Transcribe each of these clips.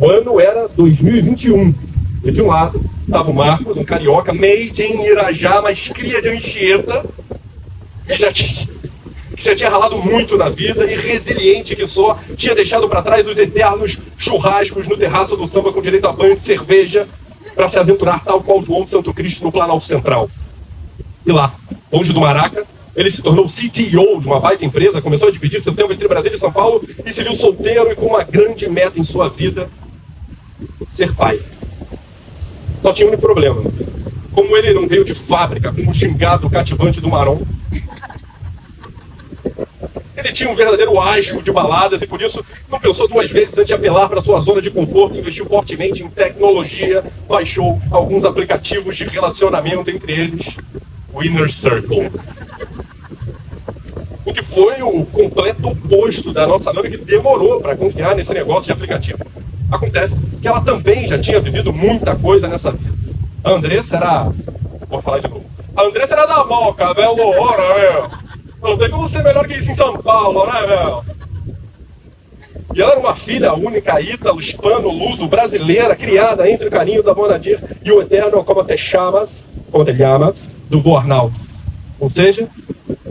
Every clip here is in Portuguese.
O ano era 2021. E de um lado estava o Marcos, um carioca, made in Irajá, mas cria de Anchieta, que já tinha ralado muito na vida e resiliente que só, tinha deixado para trás os eternos churrascos no terraço do samba com direito a banho de cerveja para se aventurar tal qual João Santo Cristo no Planalto Central. E lá, longe do Maraca, ele se tornou CTO de uma baita empresa, começou a dividir seu tempo entre Brasília e São Paulo e se viu solteiro e com uma grande meta em sua vida: ser pai. Só tinha um único problema. Como ele não veio de fábrica com o gingado cativante do Marom, ele tinha um verdadeiro asco de baladas e por isso não pensou duas vezes antes de apelar para sua zona de conforto, investiu fortemente em tecnologia, baixou alguns aplicativos de relacionamento, entre eles o Inner Circle. O que foi o completo oposto da nossa noiva, que demorou para confiar nesse negócio de aplicativo. Acontece que ela também já tinha vivido muita coisa nessa vida. A Andressa era... Vou falar de novo. A Andressa era da Moca, velho. Ora, velho. Não tem como ser melhor que isso em São Paulo, né, velho? E ela era uma filha única, ítalo, hispano, luso, brasileira, criada entre o carinho da Bonadir e o eterno como te chamas, do vô Arnaldo. Ou seja,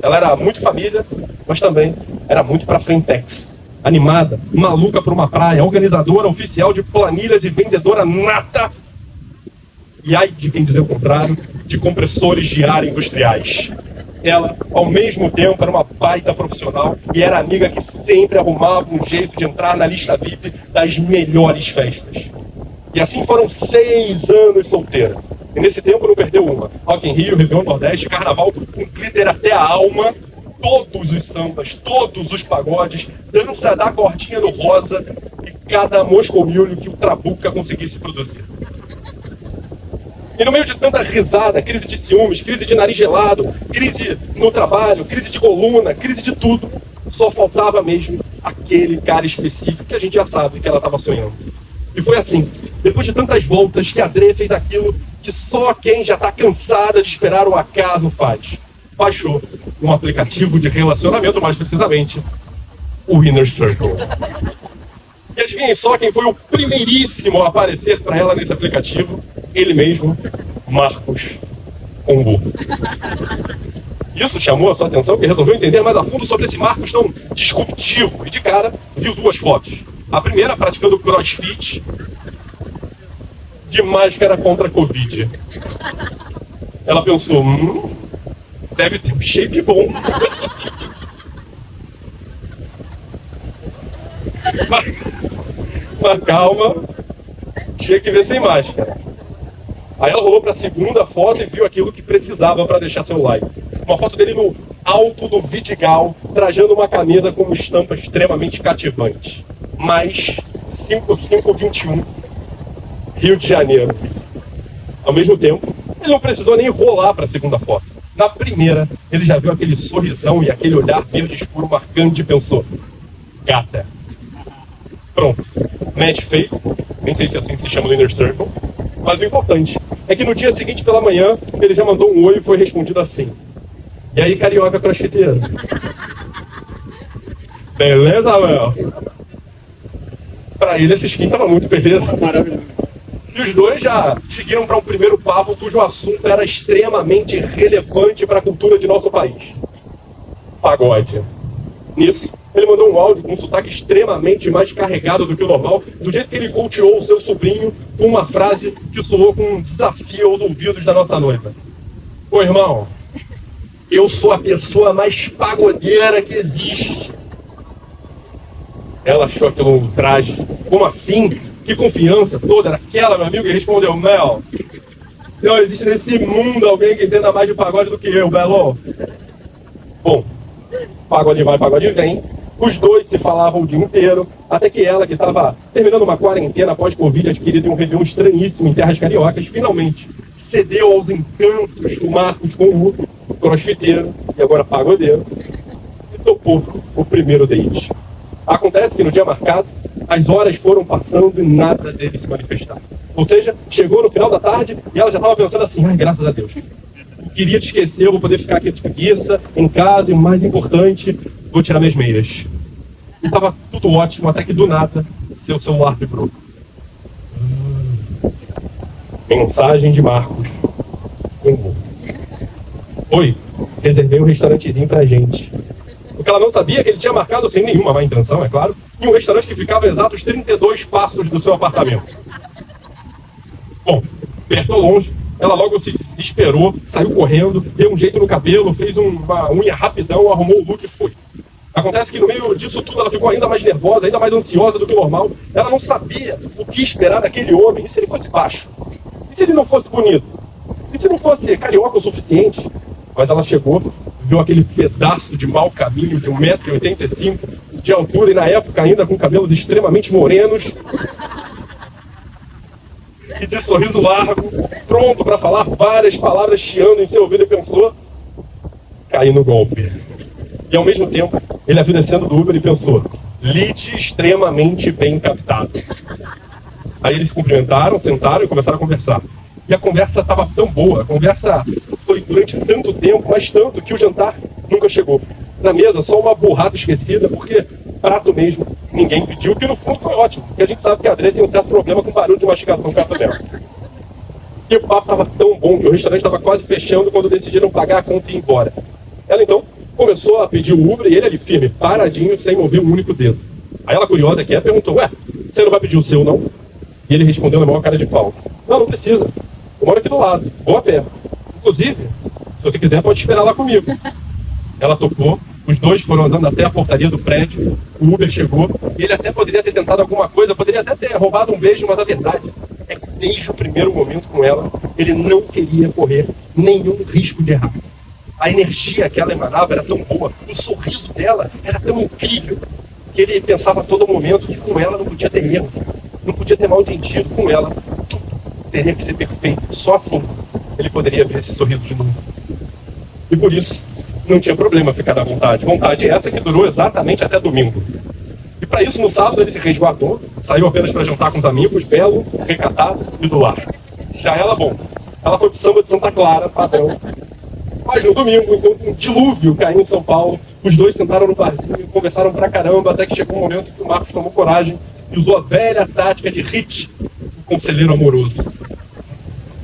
ela era muito família, mas também era muito pra frentex. Animada, maluca por uma praia, organizadora oficial de planilhas e vendedora nata. E ai de quem dizer o contrário, de compressores de ar industriais. Ela, ao mesmo tempo, era uma baita profissional e era amiga que sempre arrumava um jeito de entrar na lista VIP das melhores festas. E assim foram 6 anos solteira. E nesse tempo não perdeu uma. Rock in Rio, Réveillon Nordeste, Carnaval com glitter até a alma, todos os sambas, todos os pagodes, dança da cordinha no rosa e cada Moscow Mule que o Trabuca conseguisse produzir. E no meio de tanta risada, crise de ciúmes, crise de nariz gelado, crise no trabalho, crise de coluna, crise de tudo, só faltava mesmo aquele cara específico que a gente já sabe que ela estava sonhando. E foi assim, depois de tantas voltas, que a Dre fez aquilo que só quem já está cansada de esperar o acaso faz. Baixou um aplicativo de relacionamento, mais precisamente, o Inner Circle. E adivinhem só quem foi o primeiríssimo a aparecer para ela nesse aplicativo? Ele mesmo, Marcos Combu. Isso chamou a sua atenção, que resolveu entender mais a fundo sobre esse Marcos tão disruptivo. E de cara, viu 2 fotos. A primeira, praticando crossfit, de máscara contra a Covid. Ela pensou, deve ter um shape bom. Mas calma, tinha que ver sem máscara. Aí ela rolou para a segunda foto e viu aquilo que precisava para deixar seu like. Uma foto dele no alto do Vidigal, trajando uma camisa com uma estampa extremamente cativante. Mais 5521, Rio de Janeiro. Ao mesmo tempo, ele não precisou nem rolar para a segunda foto. Na primeira, ele já viu aquele sorrisão e aquele olhar verde escuro marcante e pensou: gata. Pronto, match feito. Nem sei se assim se chama no Inner Circle. Mas o importante é que no dia seguinte pela manhã, ele já mandou um oi e foi respondido assim: e aí, carioca crossfiteiro? Beleza, Léo? Pra ele, esse skin tava muito beleza. Maravilhoso. E os dois já seguiram para um primeiro papo cujo assunto era extremamente relevante para a cultura de nosso país: pagode. Nisso, ele mandou um áudio com um sotaque extremamente mais carregado do que o normal, do jeito que ele coachou o seu sobrinho com uma frase que soou com um desafio aos ouvidos da nossa noiva: ô irmão, eu sou a pessoa mais pagodeira que existe. Ela achou aquilo um traje. Como assim? Que confiança toda era aquela, meu amigo? E respondeu: Mel, não existe nesse mundo alguém que entenda mais de pagode do que eu, Belo. Bom, pagode vai, pagode vem. Os dois se falavam o dia inteiro, até que ela, que estava terminando uma quarentena pós-Covid, adquirida em um Réveillon estranhíssimo em terras cariocas, finalmente cedeu aos encantos do Marcos Combu, crossfiteiro e agora pagodeiro, e topou o primeiro date. Acontece que no dia marcado, as horas foram passando e nada dele se manifestar. Ou seja, chegou no final da tarde e ela já estava pensando assim: ai, graças a Deus, queria te esquecer, eu vou poder ficar aqui de preguiça, em casa, e o mais importante, vou tirar minhas meias. E tava tudo ótimo, até que do nada, seu celular vibrou. Mensagem de Marcos. Oi, reservei um restaurantezinho pra gente. O que ela não sabia é que ele tinha marcado, sem nenhuma má intenção, é claro, em um restaurante que ficava a exatos 32 passos do seu apartamento. Bom, perto ou longe, ela logo se desesperou, saiu correndo, deu um jeito no cabelo, fez uma unha rapidão, arrumou o look e foi. Acontece que no meio disso tudo ela ficou ainda mais nervosa, ainda mais ansiosa do que o normal. Ela não sabia o que esperar daquele homem. E se ele fosse baixo? E se ele não fosse bonito? E se não fosse carioca o suficiente? Mas ela chegou, viu aquele pedaço de mau caminho de 1,85 m de altura e na época ainda com cabelos extremamente morenos e de sorriso largo, pronto para falar várias palavras chiando em seu ouvido e pensou: caí no golpe. E ao mesmo tempo, ele a viu descendo do Uber e pensou: lead extremamente bem captado. Aí eles se cumprimentaram, sentaram e começaram a conversar. E a conversa estava tão boa, a conversa foi durante tanto tempo, mas tanto que o jantar nunca chegou. Na mesa, só uma burrada esquecida, porque prato mesmo ninguém pediu, que no fundo foi ótimo, porque a gente sabe que a Adri tem um certo problema com barulho de mastigação perto dela. E o papo estava tão bom que o restaurante estava quase fechando quando decidiram pagar a conta e ir embora. Ela então começou a pedir o Uber e ele ali firme, paradinho, sem mover um único dedo. Aí ela, curiosa que é, perguntou: ué, você não vai pedir o seu, não? E ele respondeu na maior cara de pau: não precisa. Eu moro aqui do lado, vou a pé. Inclusive, se você quiser, pode esperar lá comigo. Ela topou, os dois foram andando até a portaria do prédio, o Uber chegou, e ele até poderia ter tentado alguma coisa, poderia até ter roubado um beijo, mas a verdade é que desde o primeiro momento com ela, ele não queria correr nenhum risco de errar. A energia que ela emanava era tão boa, o sorriso dela era tão incrível, que ele pensava a todo momento que com ela não podia ter erro, não podia ter mal entendido, com ela tudo teria que ser perfeito, só assim ele poderia ver esse sorriso de novo. E por isso, não tinha problema ficar à vontade. Vontade essa que durou exatamente até domingo. E para isso, no sábado, ele se resguardou, saiu apenas para jantar com os amigos, belo, recatado e do lar. Já ela, bom, ela foi pro samba de Santa Clara, padrão. Mas no domingo, enquanto um dilúvio caiu em São Paulo, os dois sentaram no barzinho e conversaram pra caramba, até que chegou um momento que o Marcos tomou coragem e usou a velha tática de hit, o conselheiro amoroso.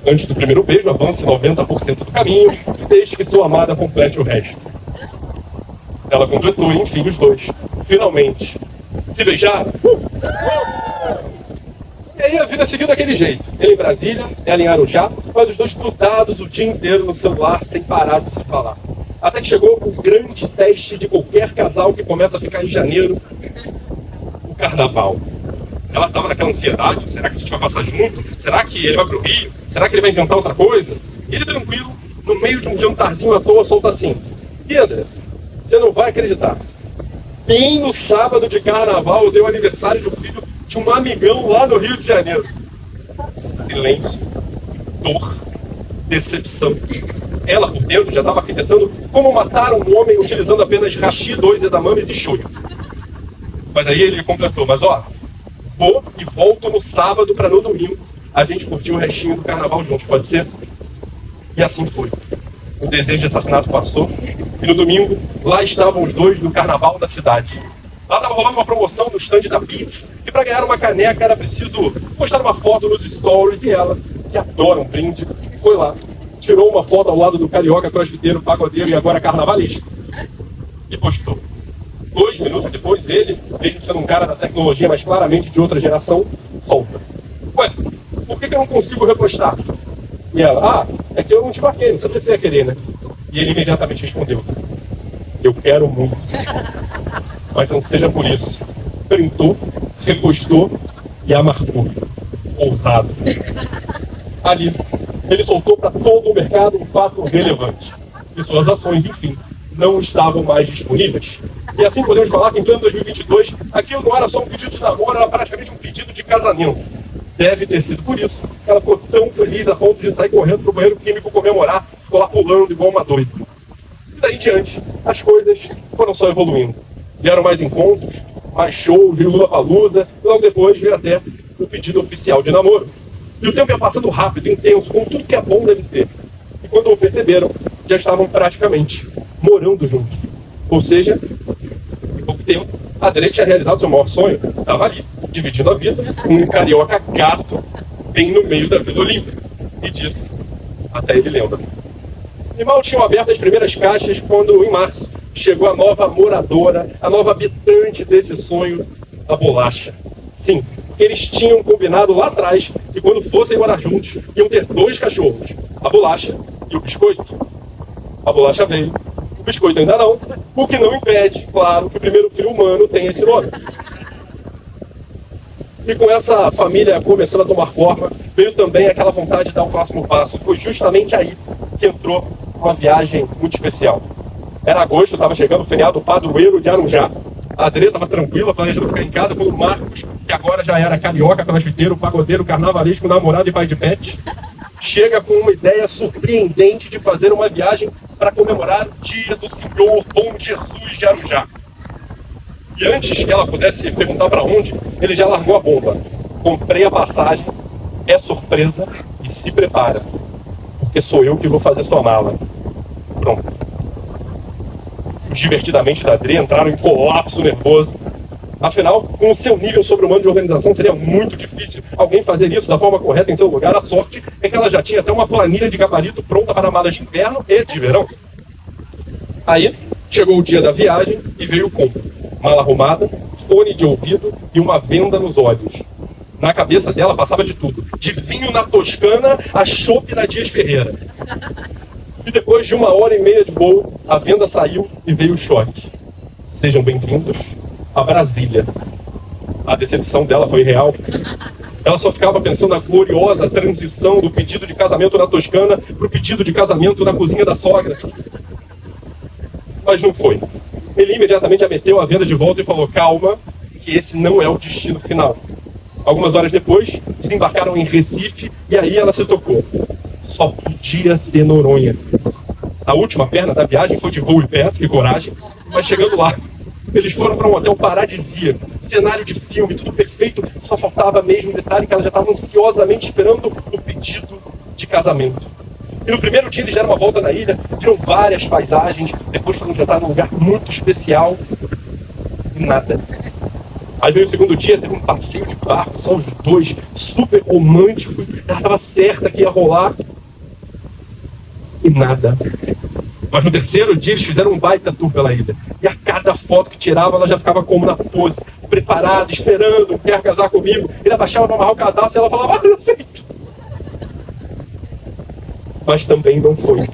Antes do primeiro beijo, avance 90% do caminho e deixe que sua amada complete o resto. Ela completou e, enfim, os dois, finalmente, se beijaram. E aí a vida seguiu daquele jeito. Ele em Brasília, ela em Arujá, mas os dois grudados o dia inteiro no celular, sem parar de se falar. Até que chegou o grande teste de qualquer casal que começa a ficar em janeiro, o carnaval. Ela estava naquela ansiedade: será que a gente vai passar junto? Será que ele vai pro Rio? Será que ele vai inventar outra coisa? E ele tranquilo, no meio de um jantarzinho à toa, solta assim: e Andressa, você não vai acreditar, bem no sábado de carnaval deu aniversário do filho de um amigão lá no Rio de Janeiro. Silêncio, dor, decepção. Ela por dentro já estava arquitetando como matar um homem utilizando apenas hashi, 2 edamames e shoyu. Mas aí ele completou: mas ó, vou e volto no sábado para no domingo a gente curtir o restinho do carnaval juntos, pode ser? E assim foi. O desejo de assassinato passou e no domingo lá estavam os dois no carnaval da cidade. Lá estava rolando uma promoção no stand da Beats e para ganhar uma caneca era preciso postar uma foto nos stories, e ela, que adora um brinde, foi lá, tirou uma foto ao lado do carioca, crossfiteiro, pagodeiro e agora carnavalista e postou. 2 minutos depois, ele, mesmo sendo um cara da tecnologia, mas claramente de outra geração, solta: ué, por que eu não consigo repostar? E ela: é que eu não te marquei, você precisa querer, né? E ele imediatamente respondeu: eu quero muito, mas não seja por isso. Printou, repostou e a marcou. Ousado. Ali, ele soltou para todo o mercado um fato relevante. E suas ações, enfim, não estavam mais disponíveis. E assim podemos falar que em pleno 2022, aquilo não era só um pedido de namoro, era praticamente um pedido de casamento. Deve ter sido por isso que ela ficou tão feliz a ponto de sair correndo pro banheiro químico comemorar, ficou lá pulando igual uma doida. E daí em diante, as coisas foram só evoluindo. Vieram mais encontros, mais shows, viu Lollapalooza, e logo depois veio até o pedido oficial de namoro. E o tempo ia passando rápido, intenso, como tudo que é bom deve ser. E quando perceberam, já estavam praticamente morando juntos. Ou seja, em pouco tempo, a Adri tinha realizado seu maior sonho, estava ali, dividindo a vida com um carioca gato, bem no meio da Vila Olímpia. e disse, até ele lembra. E mal tinham aberto as primeiras caixas quando, em março, chegou a nova moradora, a nova habitante desse sonho, a bolacha. Sim, eles tinham combinado lá atrás que quando fossem morar juntos, iam ter 2 cachorros, a bolacha e o biscoito. A bolacha veio, o biscoito ainda não, o que não impede, claro, que o primeiro filho humano tenha esse nome. E com essa família começando a tomar forma, veio também aquela vontade de dar o próximo passo. Foi justamente aí que entrou uma viagem muito especial. Era agosto, estava chegando o feriado padroeiro de Arujá. A Adri estava tranquila, planejando ficar em casa, quando o Marcos, que agora já era carioca, crossfiteiro, pagodeiro, carnavalesco, namorado e pai de pet, chega com uma ideia surpreendente de fazer uma viagem para comemorar o dia do Senhor Bom Jesus de Arujá. E antes que ela pudesse perguntar para onde, ele já largou a bomba. Comprei a passagem, é surpresa e se prepara, porque sou eu que vou fazer sua mala. Pronto. Os divertidamente da Adri entraram em colapso nervoso. Afinal, com o seu nível sobre-humano de organização, seria muito difícil alguém fazer isso da forma correta em seu lugar. A sorte é que ela já tinha até uma planilha de gabarito pronta para malas de inverno e de verão. Aí, chegou o dia da viagem e veio com mala arrumada, fone de ouvido e uma venda nos olhos. Na cabeça dela passava de tudo. De vinho na Toscana a chopp na Dias Ferreira. E depois de 1h30 de voo, a venda saiu e veio o choque. Sejam bem-vindos a Brasília. A decepção dela foi real. Ela só ficava pensando na gloriosa transição do pedido de casamento na Toscana para o pedido de casamento na cozinha da sogra. Mas não foi. Ele imediatamente já meteu a venda de volta e falou, calma, que esse não é o destino final. Algumas horas depois, desembarcaram em Recife e aí ela se tocou. Só podia ser Noronha. A última perna da viagem foi de voo e pesca, que coragem, mas chegando lá, eles foram para um hotel paradisíaco, cenário de filme, tudo perfeito, só faltava mesmo um detalhe que ela já estava ansiosamente esperando o pedido de casamento. E no primeiro dia eles deram uma volta na ilha, viram várias paisagens, depois foram jantar num lugar muito especial e nada. Aí veio o segundo dia, teve um passeio de barco, só os dois, super romântico, ela estava certa que ia rolar e nada. Mas no terceiro dia eles fizeram um baita tour pela ilha. E a cada foto que tirava, ela já ficava como na pose, preparada, esperando, quer casar comigo. Ele abaixava para amarrar o cadastro e ela falava, eu aceito. Mas também não foi.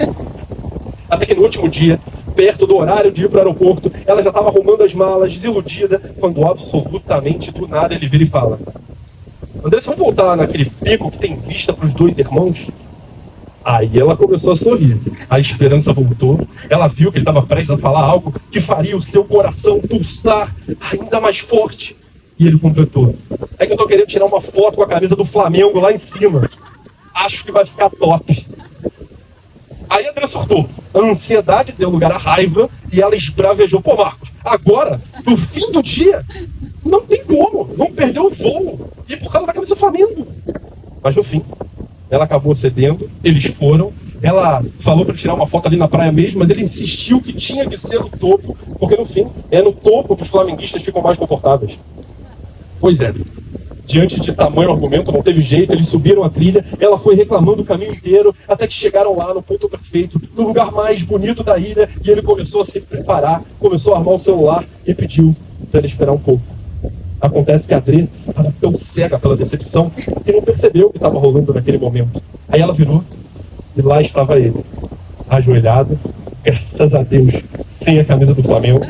Até que no último dia, perto do horário de ir para o aeroporto, ela já estava arrumando as malas, desiludida, quando absolutamente do nada ele vira e fala, Andressa, vamos voltar naquele pico que tem vista para os 2 irmãos? Aí ela começou a sorrir. A esperança voltou. Ela viu que ele estava prestes a falar algo que faria o seu coração pulsar ainda mais forte. E ele completou. É que eu estou querendo tirar uma foto com a camisa do Flamengo lá em cima. Acho que vai ficar top. Aí a André surtou. A ansiedade deu lugar à raiva e ela esbravejou. Pô, Marcos, agora, no fim do dia, não tem como. Vão perder o voo. E por causa da camisa do Flamengo. Mas no fim, ela acabou cedendo. Eles foram. Ela falou para tirar uma foto ali na praia mesmo, mas ele insistiu que tinha que ser no topo, porque no fim, é no topo que os flamenguistas ficam mais confortáveis. Pois é. Diante de tamanho argumento, não teve jeito, eles subiram a trilha, ela foi reclamando o caminho inteiro, até que chegaram lá no ponto perfeito, no lugar mais bonito da ilha, e ele começou a se preparar, começou a armar o celular e pediu para ele esperar um pouco. Acontece que a Adri estava tão cega pela decepção que não percebeu o que estava rolando naquele momento. Aí ela virou e lá estava ele, ajoelhado, graças a Deus, sem a camisa do Flamengo,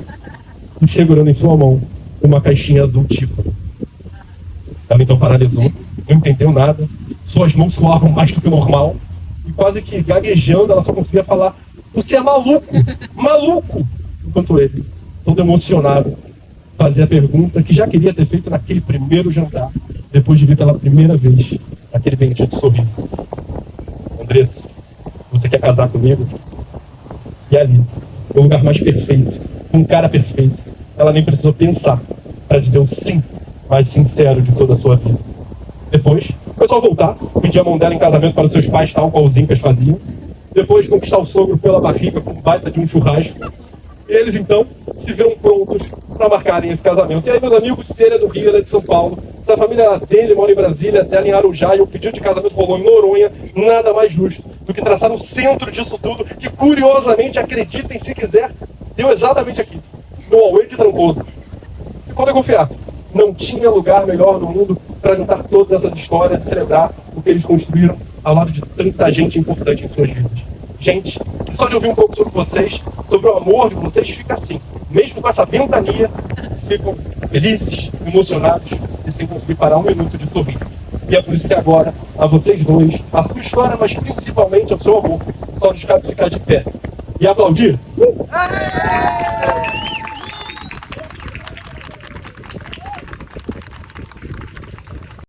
e segurando em sua mão uma caixinha azul Tiffany. Ela então paralisou, não entendeu nada, suas mãos suavam mais do que o normal, e quase que gaguejando ela só conseguia falar, você é maluco, maluco! Enquanto ele, todo emocionado, fazia a pergunta que já queria ter feito naquele primeiro jantar, depois de ver pela primeira vez aquele bendito sorriso. Andressa, você quer casar comigo? E ali, no lugar mais perfeito, com um cara perfeito, ela nem precisou pensar para dizer o sim mais sincero de toda a sua vida. Depois, foi só voltar, pedir a mão dela em casamento para os seus pais, tal qual os incas faziam. Depois, conquistar o sogro pela barriga com baita de um churrasco. E eles, então, se viram prontos para marcarem esse casamento. E aí, meus amigos, se ele é do Rio, ele é de São Paulo, Se a família dele mora em Brasília, dela em Arujá, e o pedido de casamento rolou em Noronha, nada mais justo do que traçar o centro disso tudo, que curiosamente, acreditem se quiser, deu exatamente aqui, no Auê de Trancoso. E podem confiar, não tinha lugar melhor no mundo para juntar todas essas histórias e celebrar o que eles construíram ao lado de tanta gente importante em suas vidas. Gente que só de ouvir um pouco sobre vocês, sobre o amor de vocês, fica assim, mesmo com essa ventania, ficam felizes, emocionados e sem conseguir parar um minuto de sorrir. E é por isso que agora, a vocês dois, a sua história, mas principalmente o seu amor, só nos cabe ficar de pé e aplaudir.